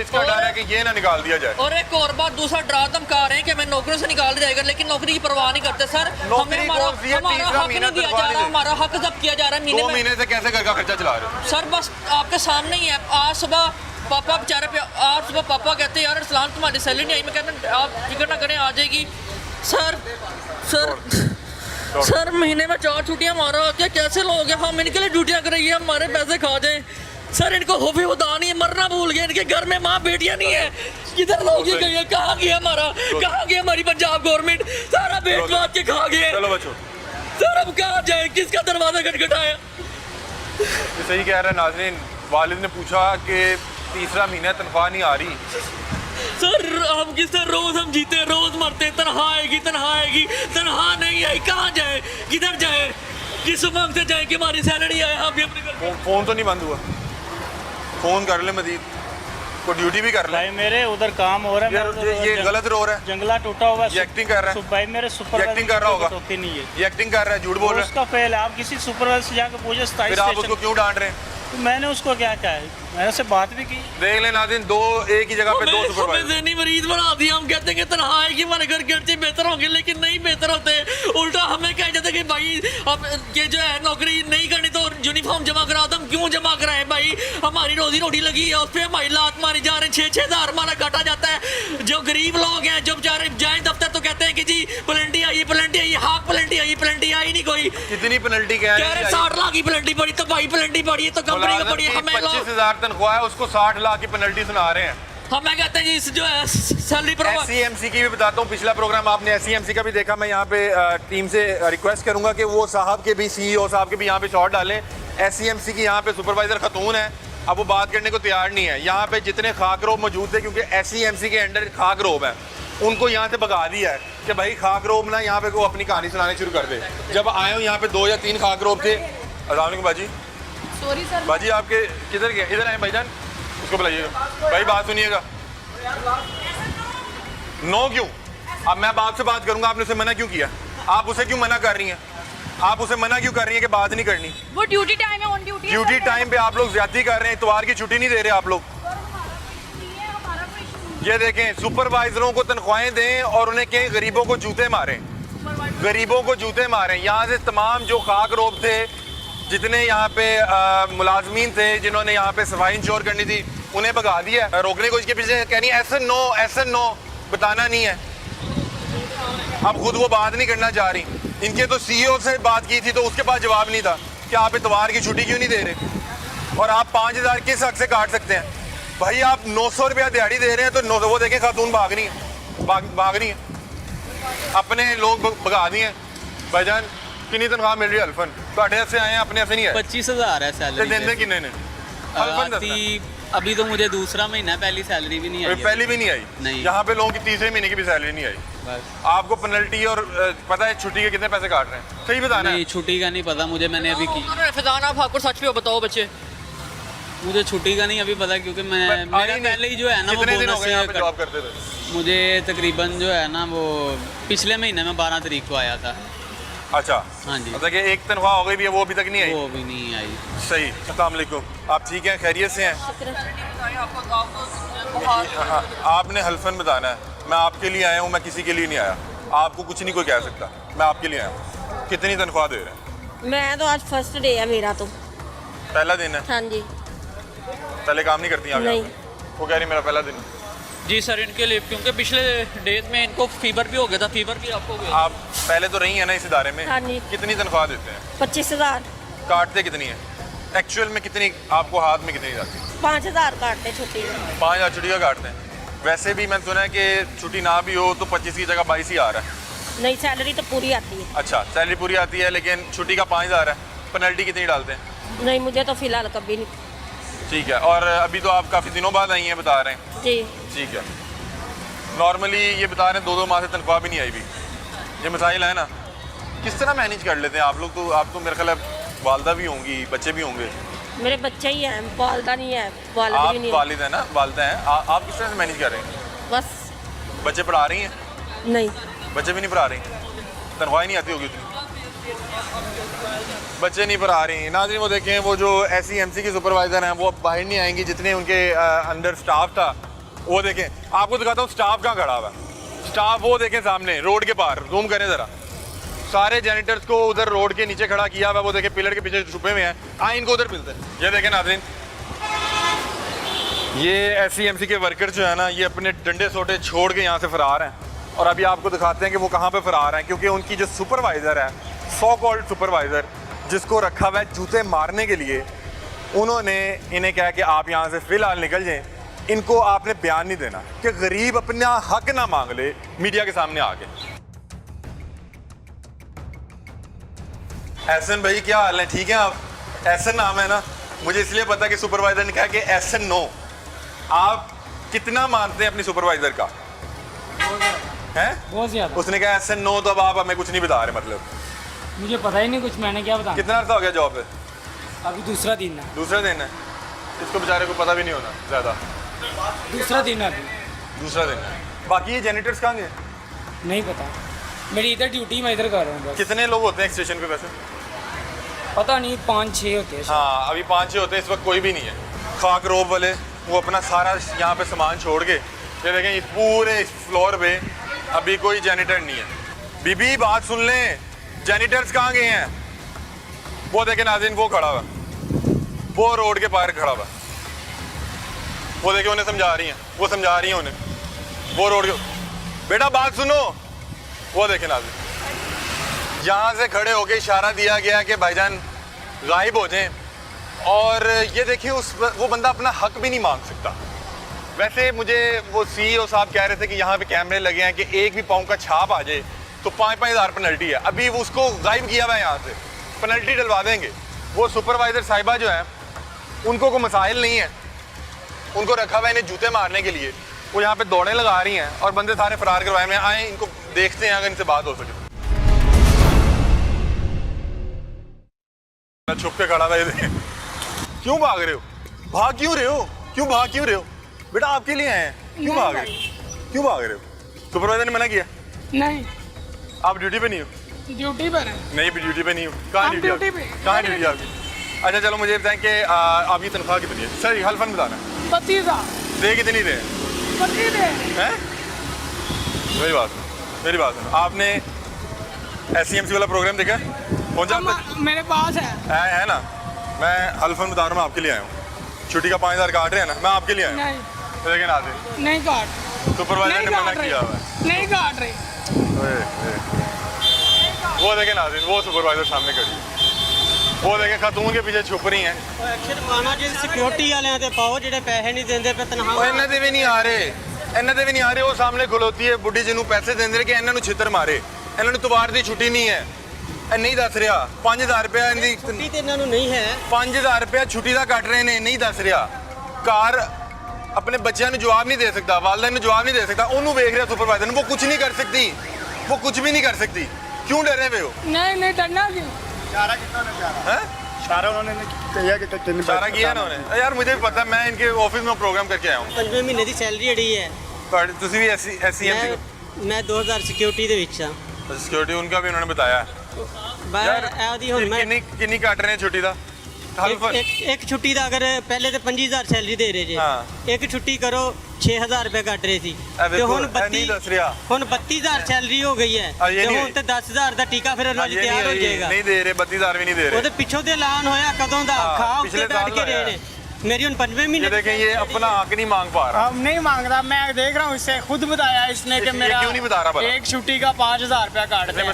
इसका डर है कि ये ना निकाल दिया जाए। और एक और बात, दूसरा डरा धमका रहे हैं कि हमें नौकरी से निकाल दिया जाएगा, लेकिन नौकरी की परवाह नहीं करते सर। हमें हमारा हक नहीं दिया जा रहा, हमारा हक जब्त किया जा रहा है। 2 महीने से कैसे घर का खर्चा चला रहे हो सर? बस आपके सामने ही है। आज सुबह पापा बेचारे पे, आज सुबह पापा कहते हैं यार अरसलान तुम्हारी सैलरी नहीं आई। मैं कहता आप फिक्र ना करें, आ जाएगी। सर सर महीने में 4 छुट्टियां हमारा क्या कैसे लोग हैं? हम इनके लिए ड्यूटियां कर रही है, हमारे पैसे खा जाएं। सर इनको होफी खुदा नहीं है, मरना भूल गए। इनके घर में माँ बेटियां नहीं है। किधर लोग ये गए हैं? कहाँ गया हमारा, कहाँ गया हमारी पंजाब गवर्नमेंट? सारा बेच बात के खा गए। चलो बच्चों, सर अब कहाँ जाए, किसका दरवाजा खटखटाया? सही कह रहे हैं नाज़रीन। वालिद ने पूछा कि तीसरा महीना तनख्वाह नहीं आ रही। सर हम किससे रोज हम जीते, रोज मरते, तनख्वाह आएगी तनख्वाह नहीं आई। कहाँ जाए, किधर जाए, किस उमंग से जाए कि हमारी सैलरी आए? हम भी अपने घर फोन तो नहीं बंद हुआ, फोन कर ले मजीद, को ड्यूटी भी कर ले। भाई मेरे उधर काम हो रहा है, ये गलत रो रहा है। जंगला टूटा हुआ है, ये एक्टिंग कर रहा है। भाई मेरे सुपरवाइजर एक्टिंग कर रहा होगा, होती नहीं है। ये एक्टिंग कर रहा है, झूठ बोल रहा है। उसका फेल है। आप किसी सुपरवाइजर से जाकर पूछे, फिर आप उसको क्यों डांट रहे हैं? तो मैंने उसको क्या कहा है, मैंने उससे बात भी की। देख ले नाज़रीन, दो एक ही जगह पे 2 सुपरवाइजर। ज़हनी मरीज बना दिया। हम कहते हैं कि तनख्वाह आएगी, हमारे घर खर्चे बेहतर होंगे, लेकिन नहीं बेहतर होते। उल्टा हमें कह जाते कि भाई अब ये जो है नौकरी नहीं करनी तो यूनिफॉर्म जमा करा दो। हम क्यों जमा कराएं भाई? हमारी रोजी रोटी लगी है, उस पर हमारी लात मारी जा रहे हैं। 6-6 हज़ार हमारा घाटा जाता है। जो गरीब लोग हैं, जो बेचारे जाए दफ्तर तो कहते हैं कि जी पेनल्टी आई, हाक पेनल्टी आई नहीं कोई। कितनी पेनल्टी कह रहे हैं? 60 लाख की पेनल्टी पड़ी तो भाई पेनल्टी पड़ी तो कंपनी को पड़ी। हमें 25,000 तनख्वाह है, उसको 60 लाख की पेनल्टी सुना रहे हैं। हमें कहते हैं जी इस जो है सैलरी पर SCMC की भी बताता हूँ। पिछला प्रोग्राम आपने SCMC का भी देखा। मैं यहाँ पे टीम से रिक्वेस्ट करूंगा कि वो साहब के भी, CEO साहब के भी यहाँ पे शॉट डालें। SCMC की यहाँ पे सुपरवाइजर खतून है, अब वो बात करने को तैयार नहीं है। यहाँ पे जितने खाकरोब मौजूद थे, क्योंकि SCMC के अंडर खाकरोब है, उनको यहाँ से भगा दिया है कि भाई खाकरोब ना यहाँ पे को अपनी कहानी सुनानी शुरू कर दे। जब आए हो यहाँ पे 2 या 3 खाकरोब थे। अस्सलाम वालेकुम बाजी। Sorry sir. बाजी आपके किधर गए? इधर आए भाईजान, उसको बुलाइएगा। भाई बात सुनिएगा। नो क्यों? अब मैं आपसे बात करूंगा, आपने उसे मना क्यों किया? आप उसे क्यों मना कर रही हैं? आप उसे मना क्यों कर रही हैं कि बात नहीं करनी? वो ड्यूटी टाइम है, ऑन ड्यूटी है। ड्यूटी टाइम पे आप लोग ज्यादती कर रहे हैं, इतवार की छुट्टी नहीं दे रहे आप लोग। ये देखें, सुपरवाइजरों को तनख्वाहें दें और उन्हें कहीं गरीबों को जूते मारें, गरीबों को जूते मारें। यहाँ से तमाम जो खाक रोब थे, जितने यहाँ पे मुलाजमीन थे जिन्होंने यहाँ पे सफाई इंश्योर करनी थी, उन्हें भगा दिया। रोकने को इसके पीछे कहनी ऐसा नो बताना नहीं है। अब खुद वो बात नहीं करना चाह रही। इनके तो CEO से बात की थी तो उसके पास जवाब नहीं था कि आप इतवार की छुट्टी क्यों नहीं दे रहे, और आप 5,000 किस हक से काट सकते हैं? भाई आप 900 रुपया दिहाड़ी दे रहे हैं तो 900, वो देखें खातून भाग रही है, अपने लोग भगा दिए। भाईजान कितनी तनख्वाह मिल रही है? अल्फन तो से आए हैं, अपने से नहीं है। 25,000 है सैलरी। देने कितने ने? अभी तो मुझे दूसरा महीना, पहली सैलरी भी नहीं आई। पहली भी नहीं आई? नहीं। यहाँ पे लोगों की तीसरे महीने की भी सैलरी नहीं आई। बस आपको पेनल्टी और पता है छुट्टी के कितने पैसे काट रहे हैं? सही बताना नहीं, छुट्टी का नहीं पता मुझे, मैंने अभी की। फैजान आप आपको सच पे बताओ बच्चे। मुझे छुट्टी का नहीं अभी पता, क्योंकि मेरा पहले ही जो है ना वो बोनस से जॉब करते थे। मुझे तकरीबन जो है ना वो पिछले महीने में 12 तारीख को आया था। अच्छा हाँ जी। मतलब कि एक तनख्वाह हो गई भी है, वो अभी तक नहीं आई? वो भी नहीं आई। सही। अस्सलाम वालेकुम, आप ठीक हैं, खैरियत से हैं? आपने हल्फन बताना है। मैं आपके लिए आया हूँ, मैं किसी के लिए नहीं आया। आपको कुछ नहीं कोई कह सकता, मैं आपके लिए आया हूँ। कितनी तनख्वाह दे रहे हैं? मैं तो आज फर्स्ट डे है मेरा, तो पहला दिन है। हाँ जी। पहले काम नहीं करती आप? नहीं। वो कह रही मेरा पहला दिन। जी सर, इनके लिए क्योंकि पिछले डेज में इनको फीवर भी हो गया था। फीवर भी आपको हो गया? आप पहले तो रही है ना इस इदारे में? हाँ जी। कितनी तनख्वाह देते हैं? 25,000। काटते कितनी है एक्चुअल में? कितनी आपको हाथ में कितनी जाती है? 5,000 काटते छुट्टी में। 5,000 छुट्टी का काटते हैं। वैसे भी मैंने सुना है कि छुट्टी ना भी हो तो 25 की जगह 22 ही आ रहा है। नहीं, सैलरी तो पूरी आती है। अच्छा, सैलरी पूरी आती है, लेकिन छुट्टी का 5,000 है। पेनल्टी कितनी डालते हैं? नहीं, मुझे तो फिलहाल कभी नहीं। ठीक है। और अभी तो आप काफ़ी दिनों बाद आई हैं बता रहे हैं? जी। ठीक है। नॉर्मली ये बता रहे हैं 2-2 माह से तनख्वाह भी नहीं आई भी। ये मसाइल है ना, किस तरह मैनेज कर लेते हैं आप लोग? तो आप तो मेरे ख्याल वालदा भी होंगी, बच्चे भी होंगे। मेरे बच्चे ही हैं, वालदा नहीं है। आप भी नहीं वालिद है ना, वालदा हैं। आप किस तरह से मैनेज कर रहे हैं? बस। बच्चे पढ़ा रही हैं? नहीं, बच्चे भी नहीं पढ़ा रही, तनख्वाह नहीं आती होगी उतनी, बच्चे नहीं पढ़ा रही हैं। नाज़रीन वो देखें, वो जो SCMC की सुपरवाइज़र हैं वो अब बाहर नहीं आएंगी। जितने उनके अंडर स्टाफ था वो देखें, आपको दिखाता हूँ स्टाफ कहाँ खड़ा हुआ है। स्टाफ वो देखें सामने रोड के पार, जूम करें ज़रा, सारे जैनिटर्स को उधर रोड के नीचे खड़ा किया हुआ है। वो देखें पिलर के पीछे छुपे हुए हैं। आए इनको उधर मिलते हैं। ये देखें नाज़रीन, ये SCMC के वर्कर जो है ना, ये अपने डंडे सोटे छोड़ के यहाँ से फरार हैं। और अभी आपको दिखाते हैं कि वो कहाँ पे फरार हैं, क्योंकि उनकी जो सुपरवाइज़र है, सो कॉल्ड सुपरवाइज़र, जिसको रखा हुआ है जूते मारने के लिए, उन्होंने इन्हें कहा कि आप यहाँ से फ़िलहाल निकल जाएं, इनको आपने बयान नहीं देना कि गरीब अपना हक ना मांग ले मीडिया के सामने आके। एहसन भाई क्या हाल है, ठीक है आप? एहसन नाम है ना, मुझे इसलिए पता कि सुपरवाइज़र ने कहा कि एहसन नो। आप कितना मानते हैं अपनी सुपरवाइज़र का? हैं? बहुत ज्यादा। उसने कहा एहसन नो, तो अब आप हमें कुछ नहीं बता रहे। मतलब मुझे पता ही नहीं कुछ, मैंने क्या बताया। कितना अर्सा हो गया जॉब पे? अभी दूसरा दिन है। दूसरा दिन है, इसको बेचारे को पता भी नहीं होना ज़्यादा। दूसरा दिन है अभी। दूसरा दिन है। बाकी ये जेनिटर्स कहाँ गए? नहीं पता, मेरी इधर ड्यूटी मैं इधर कर रहा हूँ बस। कितने लोग होते हैं स्टेशन पे वैसे? पता नहीं, 5-6 होते हैं। हाँ, अभी 5-6 होते हैं, इस वक्त कोई भी नहीं है। खाक रोब वाले वो अपना सारा यहाँ पे सामान छोड़ के, ये देखें इस पूरे इस फ्लोर पे अभी कोई जेनिटर नहीं है। बीबी बात सुन लें, जेनिटर्स कहाँ गए हैं? वो देखें नाज़रीन, वो खड़ा हुआ, वो रोड के पार खड़ा हुआ, वो देखें उन्हें समझा रही हैं, वो समझा रही हैं उन्हें, वो रोड के, बेटा बात सुनो। वो देखें नाज़रीन, यहाँ से खड़े होके इशारा दिया गया कि भाईजान गायब हो जाएं, और ये देखिए वो बंदा अपना हक भी नहीं मांग सकता। वैसे मुझे वो CEO साहब कह रहे थे कि यहाँ पे कैमरे लगे हैं कि एक भी पाँव का छाप आ जाए तो 5-5 हज़ार पेनल्टी है। अभी वो उसको गायब किया हुआ है, यहाँ से पेनल्टी डलवा देंगे। वो सुपरवाइज़र साहिबा जो है, उनको कोई मसाइल नहीं है, उनको रखा हुआ है इन्हें जूते मारने के लिए। वो यहाँ पे दौड़े लगा रही हैं और बंदे सारे फरार करवाए में आए। इनको देखते हैं अगर इनसे बात हो सके। छुप के खड़ा हुआ, क्यों भाग रहे हो? भाग क्यों रहे हो? क्यों भाग क्यों रहे हो? बेटा आपके लिए आए हैं, क्यों भाग रहे हो? क्यों भाग रहे हो? सुपरवाइजर ने मना किया? नहीं, आप ड्यूटी पे नहीं हो? ड्यूटी पर है। नहीं, भी ड्यूटी पे नहीं हो। कहाँ ड्यूटी पे? कहाँ ड्यूटी आपकी? अच्छा चलो मुझे बताएं कि आपकी तनख्वाह कितनी है? सर हल्फन बताना। 32,000। दे कितनी दे? 32 दे। हैं? मेरी बात सुनो, आपने SCMC वाला प्रोग्राम देखा है? पहुंचा अब तक? मेरे पास है ना? मैं हल्फन बता रहा हूँ, आपके लिए आया हूँ। छुट्टी का 5,000 काट रहे हैं ना, मैं आपके लिए आया हूँ। नहीं, तो लेकिन आते नहीं काट, सुपरवाइजर ने मना किया हुआ है। नहीं काट रहे। वो देखें नाज़रीन, वो सुपरवाइजर सामने खड़ी है, वो देखें खातून के पीछे छुप रही हैं। एक्शन पाना जी सिक्योरिटी वाले ते पाओ जेडे पैसे नहीं देंदे पे तनख्वाह इन्हां दे भी नहीं आ रहे, वो सामने खलोती है बुढ़ी जिन्हों पैसे देंदे कि इन्हां नूं छितर मारे, इन्हां नूं तवार दी छुट्टी नहीं है। नहीं दस रहा 5,000 रुपया इनकी छुट्टी ते इन्हां नूं नहीं है। 5,000 रुपया छुट्टी का कट रहे ने, नहीं दस रहा। कार अपने बच्चों को जवाब नहीं दे सकता, वालिदैन को जवाब नहीं दे सकता, उन्होंने वेख रहा सुपरवाइजर, वो कुछ नहीं कर सकती, वो कुछ भी नहीं कर सकती। क्यों डरे हुए हो? नहीं डरना क्यों? इशारा किया ना उन्होंने। यार मुझे भी पता, मैं इनके ऑफिस में प्रोग्राम करके आया हूँ। 5वें महीने की सैलरी जड़ी है। ਤੁਸੀਂ ਵੀ SCMC मैं 2000 सिक्योरिटी दे विच हां। सिक्योरिटी उनका भी उन्होंने बताया। बाहर आदी हुन मैं कितनी काट रहे हैं छुट्टी का? एक छुट्टी का अगर पहले तो 25,000 सैलरी दे रहे जे, एक छुट्टी करो 6,000 रुपए कट रहे सी ते हुन 32,000 सैलरी हो गई है ते हुन ते 10,000 ਦਾ ਟੀਕਾ ਫਿਰ ਉਹਨਾਂ ਲਈ ਤਿਆਰ ਹੋ ਜਾਏਗਾ। नहीं दे रहे, 32,000 भी नहीं दे रहे। ਉਹਦੇ ਪਿੱਛੋਂ ਤੇ ਐਲਾਨ ਹੋਇਆ ਕਦੋਂ ਦਾ, ਖਾ ਉੱਤੇ ਬੈਠ ਕੇ ਰਹੇ ਨੇ। मेरी उन 5वें महीने देखें ये अपना हक नहीं मांग पा रहा। अब नहीं मांग रहा, मैं देख रहा हूँ, इससे खुद बताया इसने कि मेरा क्यों नहीं बता रहा? एक छुट्टी का 5,000 रुपया काट दिया।